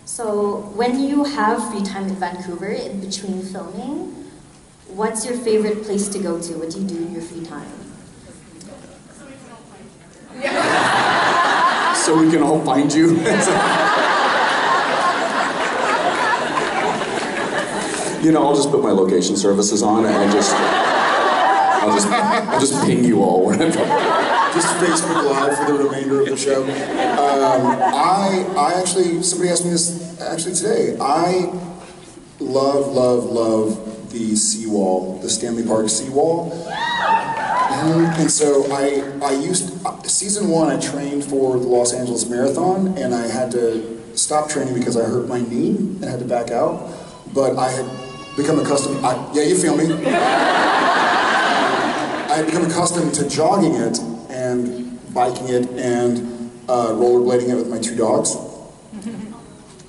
So when you have free time in Vancouver in between filming, what's your favorite place to go to? What do you do in your free time? So we can all find you. You know, I'll just put my location services on and I'll just ping you all wherever. Just Facebook Live for the remainder of the show. I actually, somebody asked me this actually today. I love the seawall, the Stanley Park seawall. And so season 1 I trained for the Los Angeles Marathon, and I had to stop training because I hurt my knee and had to back out. But I had become accustomed, yeah, you feel me? I had become accustomed to jogging it and biking it and rollerblading it with my 2 dogs.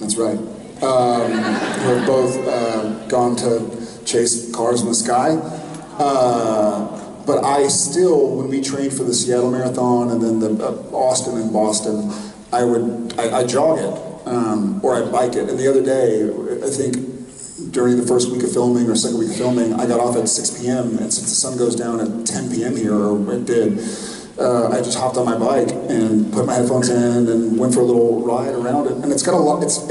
That's right. Who have both gone to chase cars in the sky. But I still, when we trained for the Seattle Marathon and then the Austin and Boston, I jog it, or I bike it. And the other day, I think during the first week of filming or second week of filming, I got off at 6 p.m. and since the sun goes down at 10 p.m. here, or it did, I just hopped on my bike and put my headphones in and went for a little ride around it. And it's got a lot, it's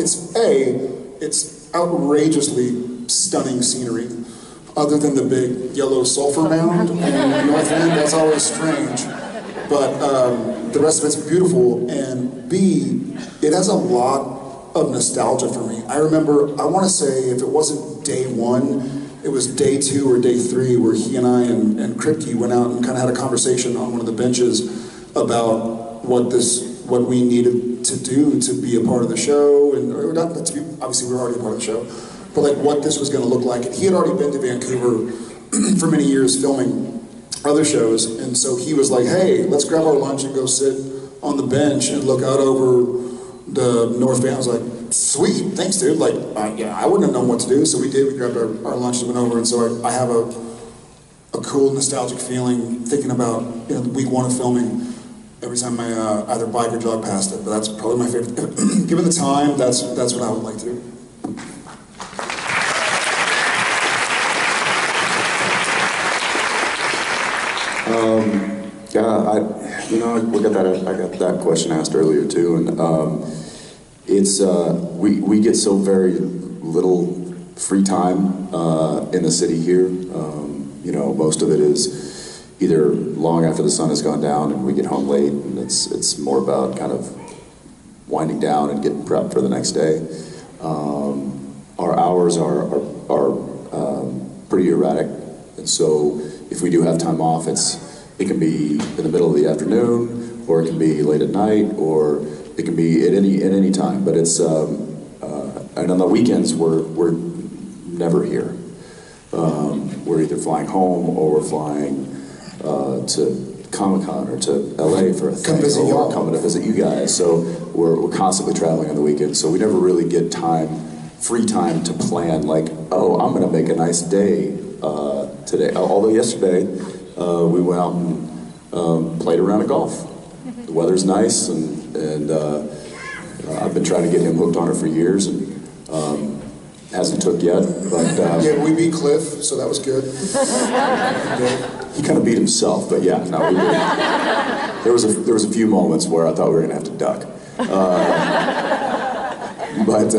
outrageously stunning scenery. Other than the big yellow sulfur mound in North End, that's always strange. But the rest of it's beautiful, and B, it has a lot of nostalgia for me. I remember, I want to say, if it wasn't day 1, it was day 2 or day 3 where he and I and Kripke went out and kind of had a conversation on one of the benches about what we needed to do to be a part of the show, and or not to be, obviously we were already a part of the show, but like what this was going to look like. And he had already been to Vancouver for many years filming other shows, and so he was like, hey, let's grab our lunch and go sit on the bench and look out over the North Bay. I was like, sweet, thanks dude. Like, yeah, I wouldn't have known what to do, so we did. We grabbed our lunch and went over, and so I have a cool nostalgic feeling thinking about, you know, week 1 of filming every time I either bike or jog past it. But that's probably my favorite. Given the time, that's what I would like to do. Yeah, I got that question asked earlier too, and we get so very little free time in the city here. You know, most of it is either long after the sun has gone down and we get home late, and it's more about kind of winding down and getting prepped for the next day. Our hours are pretty erratic, and so if we do have time off, it can be in the middle of the afternoon, or it can be late at night, or it can be at any time. But it's and on the weekends we're never here. We're either flying home or we're flying to Comic-Con or to LA for a thing, or coming to visit you guys. So we're constantly traveling on the weekends. So we never really get free time to plan. Like, oh, I'm going to make a nice day today. Although yesterday. We went out and played a round of golf. The weather's nice, and I've been trying to get him hooked on it for years, and hasn't took yet. But yeah, we beat Cliff, so that was good. He kind of beat himself, but yeah, no, we did. There was a few moments where I thought we were gonna have to duck, but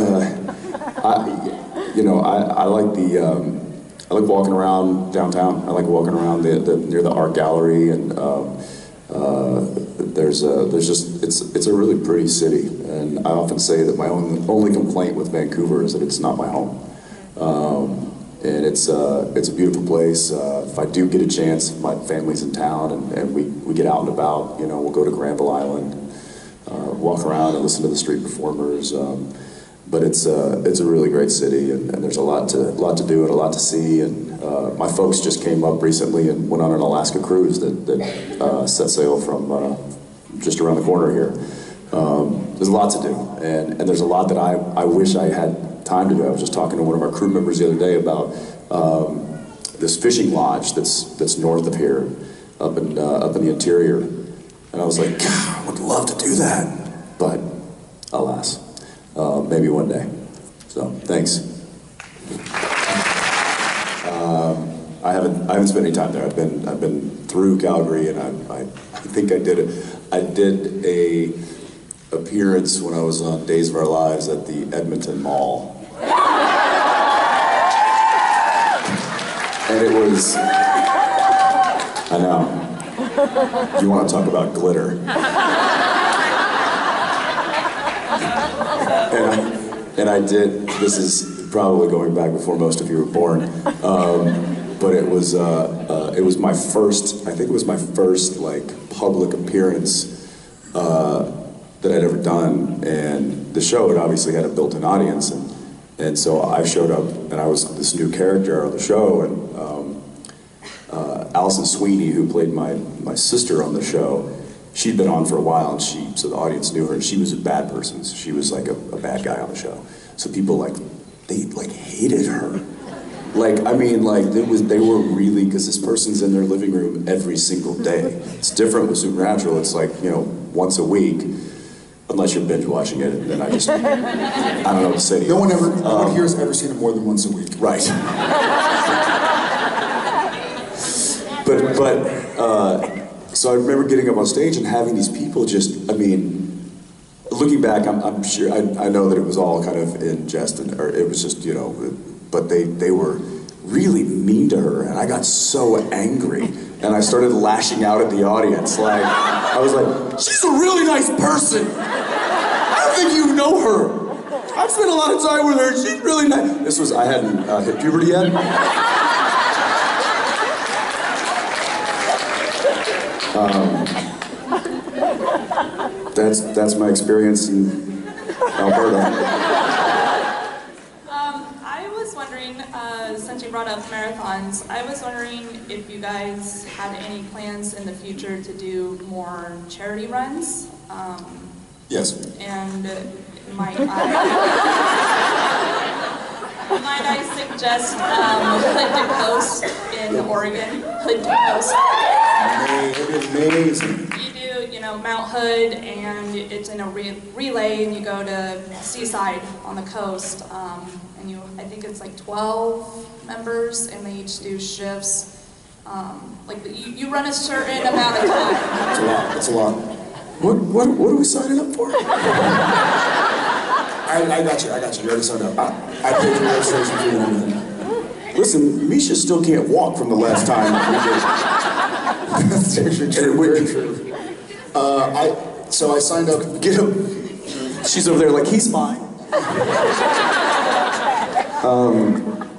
I like the. I like walking around downtown. I like walking around near the art gallery, and it's a really pretty city. And I often say that my only complaint with Vancouver is that it's not my home. And it's a beautiful place. If I do get a chance, my family's in town, and we get out and about. You know, we'll go to Granville Island, walk around and listen to the street performers. But it's a really great city, and there's a lot to do and a lot to see. And my folks just came up recently and went on an Alaska cruise that set sail from just around the corner here. There's a lot to do, and there's a lot that I wish I had time to do. I was just talking to one of our crew members the other day about this fishing lodge that's north of here, up in the interior, and I was like, God, I would love to do that, but alas. maybe one day. So, thanks. I haven't spent any time there. I've been through Calgary, and I think I did a appearance when I was on Days of Our Lives at the Edmonton Mall. And it was, I know, you want to talk about glitter. And I did, this is probably going back before most of you were born, but it was my first, I think it was my first like public appearance that I'd ever done, and the show had obviously had a built-in audience, and so I showed up, and I was this new character on the show, and Allison Sweeney, who played my sister on the show, she'd been on for a while, and so the audience knew her, and she was a bad person, so she was like a bad guy on the show. So people they hated her. Like, I mean, like, they were really, because this person's in their living room every single day. It's different with Supernatural, it's like, you know, once a week, unless you're binge watching it, and then I don't know what to say to you. No one here has ever seen it more than once a week. Right. So I remember getting up on stage and having these people just, I mean, looking back, I'm sure, I know that it was all kind of in jest, or it was just, you know, but they were really mean to her, and I got so angry, and I started lashing out at the audience, like, I was like, she's a really nice person! I don't think you know her! I've spent a lot of time with her, she's really nice. I hadn't hit puberty yet. That's my experience in Alberta. I was wondering, since you brought up marathons, I was wondering if you guys had any plans in the future to do more charity runs. Yes. And might I suggest Hood to Coast in Oregon? Hood to Coast. Amazing. You do, you know, Mount Hood, and it's in a relay, and you go to Seaside on the coast, and I think it's like 12 members, and they each do shifts. You run a certain amount of time. It's a lot. What are we signing up for? I got you. You already signed up. I paid your registration fee and everything. Listen, Misha still can't walk from the last time we did. That's actually true. Very true. So I signed up. Get him. She's over there like, he's mine.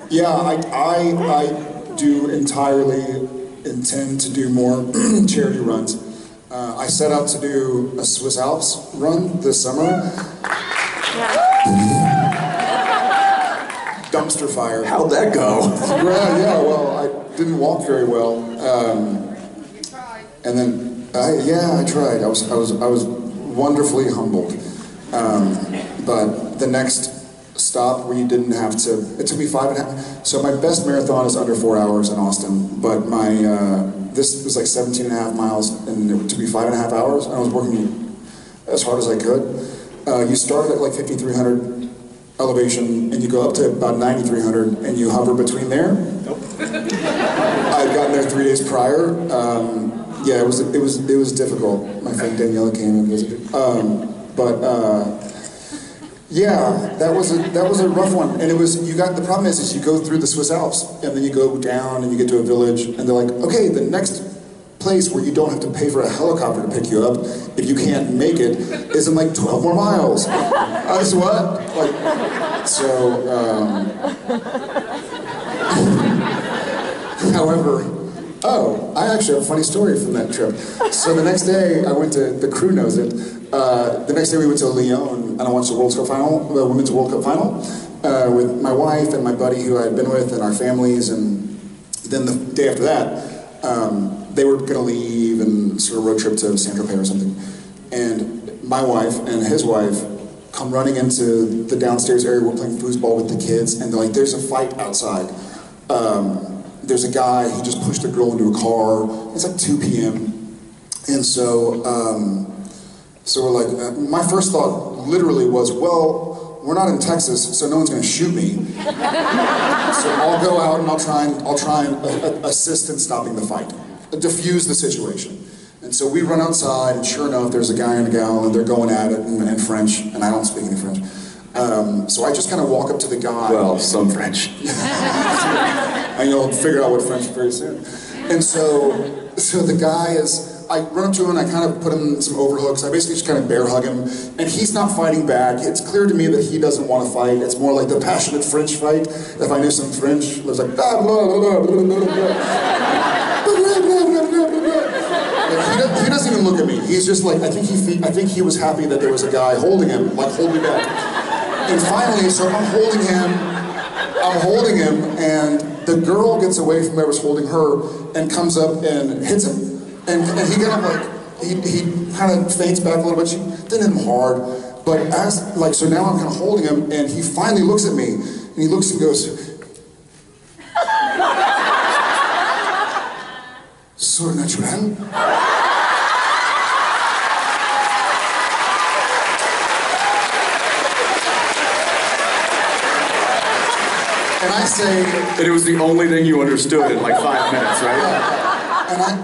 Yeah, I do entirely intend to do more charity runs. I set out to do a Swiss Alps run this summer. Dumpster fire. How'd that go? Yeah, well, I didn't walk very well. And then, I tried. I was wonderfully humbled. But the next stop, we didn't have to. It took me 5.5. So my best marathon is under 4 hours in Austin. But this was like 17.5 miles, and it took me 5.5 hours. And I was working as hard as I could. You start at like 5,300 elevation, and you go up to about 9,300, and you hover between there. Nope. I'd gotten there 3 days prior. Yeah, it was difficult. My friend Daniela came and visited. Yeah, that was a rough one. And the problem is you go through the Swiss Alps, and then you go down and you get to a village, and they're like, okay, the next place where you don't have to pay for a helicopter to pick you up, if you can't make it, is in like 12 more miles. I was what? However, I actually have a funny story from that trip. So the next day, I went to, the crew knows it, the next day we went to Lyon, and I watched the Women's World Cup final, with my wife and my buddy who I had been with and our families, and then the day after that, they were gonna leave and sort of road trip to Saint-Tropez or something. And my wife and his wife come running into the downstairs area. We're playing foosball with the kids, and they're like, there's a fight outside. There's a guy, he just pushed a girl into a car. It's like 2 p.m. And so we're like, my first thought literally was, well, we're not in Texas, so no one's gonna shoot me. So I'll go out and I'll try and assist in stopping the fight, diffuse the situation. And so we run outside, and sure enough, there's a guy and a gal, and they're going at it in French, and I don't speak any French. So I just kind of walk up to the guy. Well, some French. And you'll figure out what French very soon. And so the guy is, I run up to him and I kind of put him in some overhooks. I basically just kind of bear hug him, and he's not fighting back. It's clear to me that he doesn't want to fight. It's more like the passionate French fight. If I knew some French, it was like, blah, blah, blah, blah, blah, blah. He doesn't even look at me. He's just like, I think he was happy that there was a guy holding him, like, hold me back. And finally, so I'm holding him, and the girl gets away from whoever's holding her and comes up and hits him. And he kind of like, he kind of faints back a little bit. She didn't hit him hard, but so now I'm kind of holding him, and he finally looks at me, and he looks and goes, "Surnaturel?" And I say... And it was the only thing you understood in like 5 minutes, right?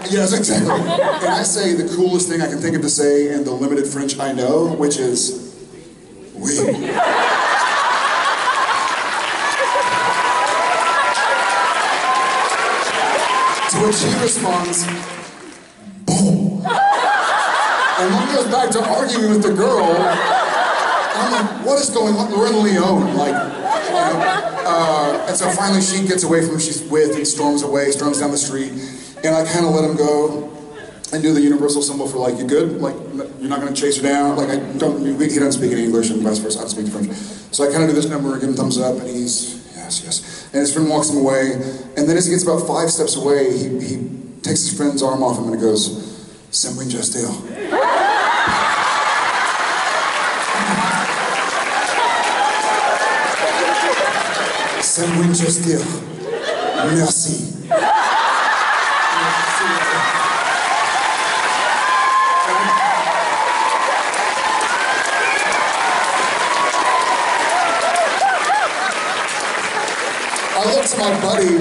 Yes, exactly. And I say the coolest thing I can think of to say in the limited French I know, which is, oui. To which he responds, boom. And then goes back to arguing with the girl. And I'm like, what is going on? We're in Lyon, like, and so finally she gets away from who she's with and storms down the street. And I kind of let him go and do the universal symbol for like, you good? Like, you're not going to chase her down? Like, he doesn't speak any English and vice versa, I don't speak French. So I kind of do this number, give him thumbs up, and he's, yes, yes. And his friend walks him away. And then as he gets about 5 steps away, he takes his friend's arm off him and he goes, "C'est moi just ill." "C'est moi just ill. Merci." I look to my buddy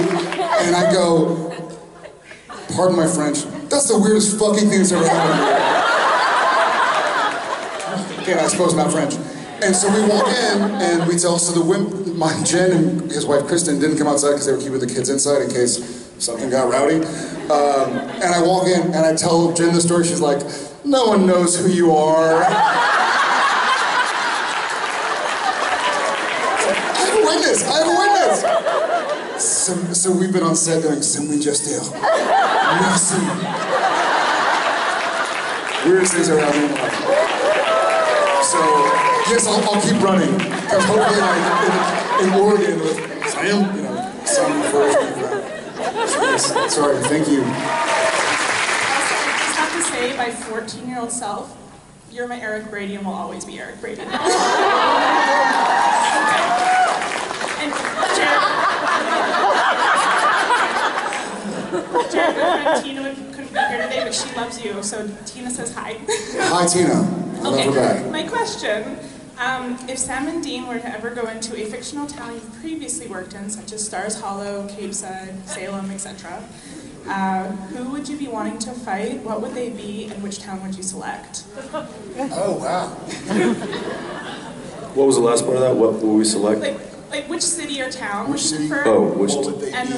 and I go, pardon my French, that's the weirdest fucking thing that's ever happened to me. Again, I suppose not French. And so we walk in and we tell, so Jen and his wife Kristen didn't come outside because they were keeping the kids inside in case something got rowdy. And I walk in and I tell Jen the story. She's like, no one knows who you are. I have a witness. So we've been on set doing "Simply Just Ill." Merci. Weirdest things around me. So, yes, I'll keep running. Because hopefully, like, in Oregon, with Sam, some version of that. Sorry, thank you. I just have to say, my 14-year-old self, you're my Eric Brady and will always be Eric Brady. And Jared, my friend Tina couldn't be here today, but she loves you, so Tina says hi. Hi, Tina. I love her back. My question, if Sam and Dean were to ever go into a fictional town you've previously worked in, such as Stars Hollow, Cape Side, Salem, etc., who would you be wanting to fight, what would they be, and which town would you select? Oh, wow. What was the last part of that? What will we select? Like which city or town would you city? prefer? Oh, which... And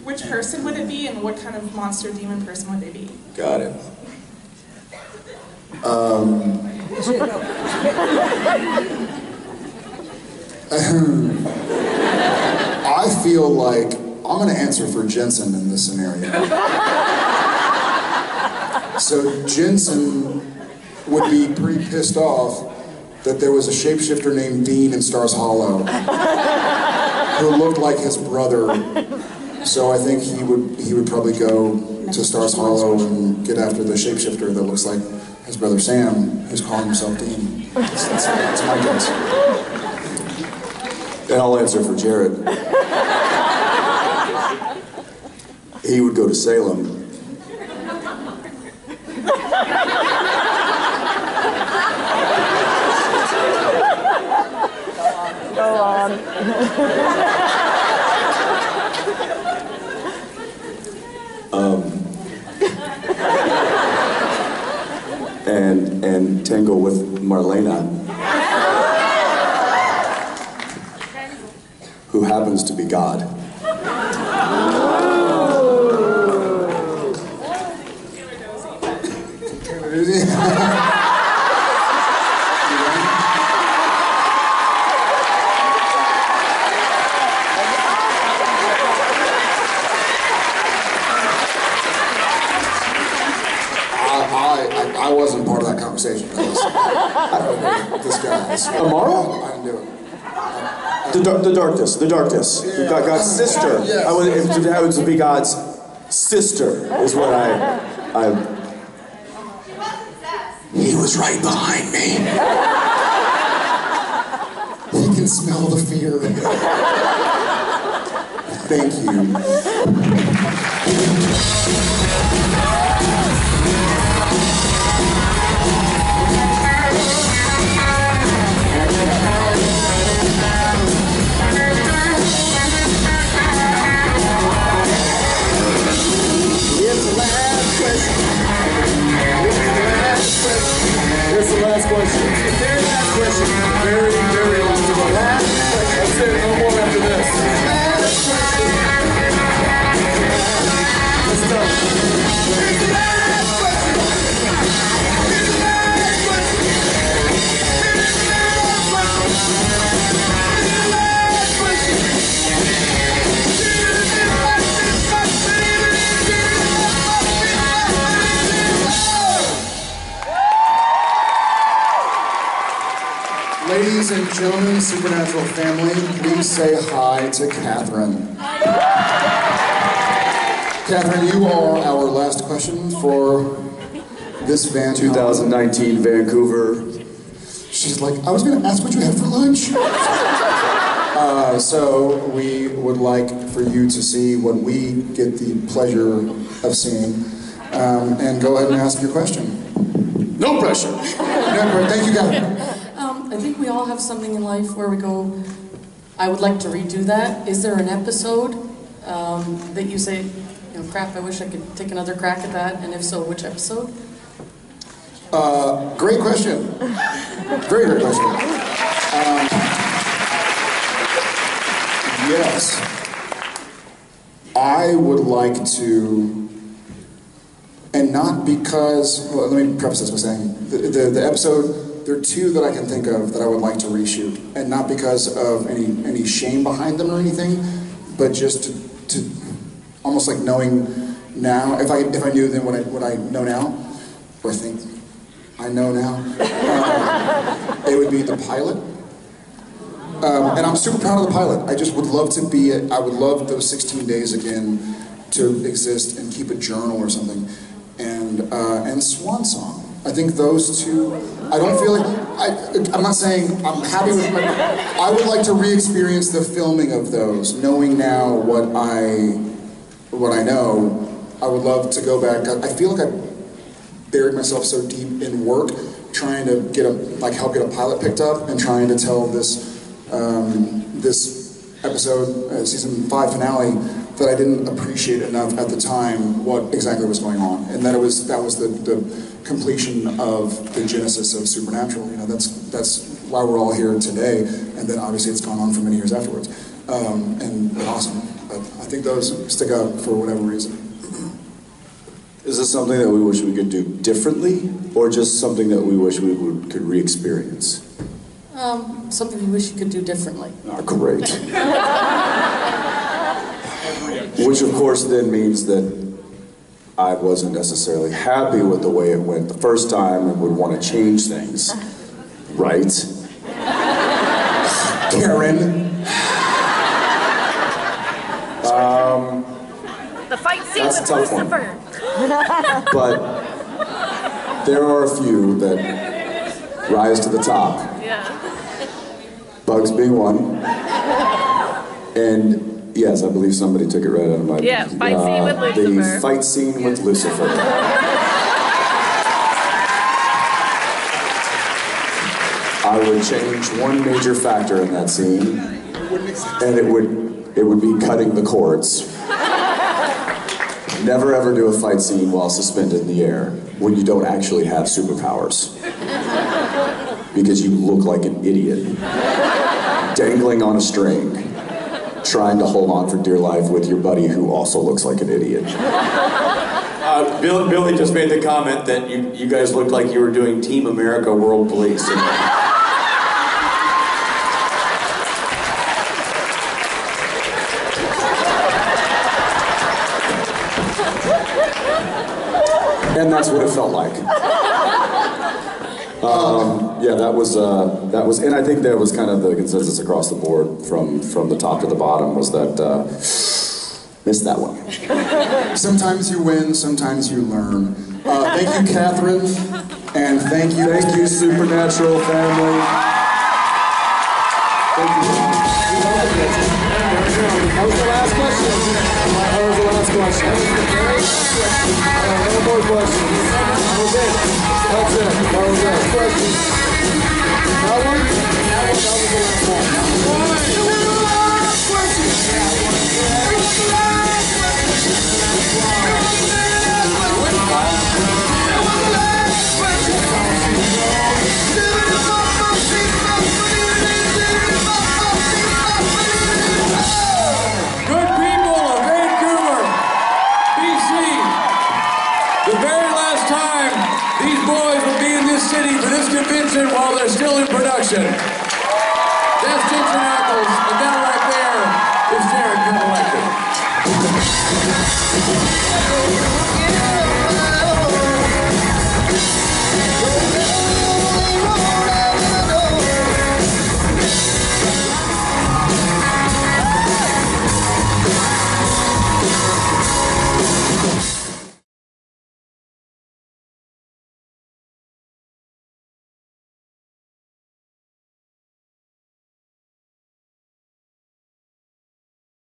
which person would it be, and what kind of monster demon person would they be? Got it. I feel like I'm going to answer for Jensen in this scenario. So Jensen would be pretty pissed off that there was a shapeshifter named Dean in Stars Hollow who looked like his brother. So I think he would probably go to Stars Hollow and get after the shapeshifter that looks like his brother Sam, who's calling himself Dean. That's my guess. And I'll answer for Jared. He would go to Salem. and tangle with Marlena, who happens to be God. I wasn't part of that conversation. This guy. Amaro? I didn't do it. The darkness. Yeah. God's sister. Yes. It happens to be God's sister, is what I. He was right behind me. He can smell the fear. Thank you. Here's the last question. Very last question. Very, very last one. That's it. No more after this. Let's go. Here's the last question. Here's the last question. Here's the last question. Here's the last question. Ladies and gentlemen, Supernatural family, please say hi to Catherine. Catherine, you are our last question for this Vancouver. 2019 Vancouver. She's like, I was going to ask what you had for lunch. So we would like for you to see what we get the pleasure of seeing, and go ahead and ask your question. No pressure. Thank you, Catherine. I think we all have something in life where we go, I would like to redo that. Is there an episode that you say, crap, I wish I could take another crack at that, and if so, which episode? Great question. Very great question. Yes. I would like to, and not because, well, let me preface this by saying, the episode, there are two that I can think of that I would like to reshoot, and not because of any shame behind them or anything, but just to almost like knowing now, if I knew then what I know now, or think I know now, it would be the pilot. And I'm super proud of the pilot. I just would love to be it. I would love those 16 days again to exist and keep a journal or something, and Swan Song. I think those two, I don't feel like, I'm not saying I'm happy with my, I would like to re-experience the filming of those, knowing now what I know. I would love to go back. I feel like I buried myself so deep in work, trying to help get a pilot picked up, and trying to tell this episode, season 5 finale, that I didn't appreciate enough at the time what exactly was going on, and that was the completion of the genesis of Supernatural. That's why we're all here today, and then obviously it's gone on for many years afterwards, and awesome. But I think those stick out for whatever reason. Is this something that we wish we could do differently, or just something that we wish we could re-experience? Something you wish you could do differently. Oh, great. Which of course then means that I wasn't necessarily happy with the way it went the first time and would want to change things. Right? Karen. The fight scene That's a with tough one. Lucifer. But there are a few that rise to the top. Yeah. Bugs being one. And yes, I believe somebody took it right out of my... Yeah, fight scene with Lucifer. The fight scene with Lucifer. I would change one major factor in that scene, and it would be cutting the cords. Never ever do a fight scene while suspended in the air when you don't actually have superpowers. Because you look like an idiot. Dangling on a string, trying to hold on for dear life with your buddy who also looks like an idiot. Billy just made the comment that you guys looked like you were doing Team America World Police. And that's what it felt like. Yeah, that was, and I think that was kind of the consensus across the board from the top to the bottom was that, missed that one. Sometimes you win, sometimes you learn. Thank you, Catherine, and thank you, Supernatural family. Thank you. That was the last question. That was the last question. No more questions. That was it. That's it. That was it. Question. That one? That was the last one. Good people of Vancouver, BC, the very last time these boys will be in this city for this convention while they're still in production. That's Jensen.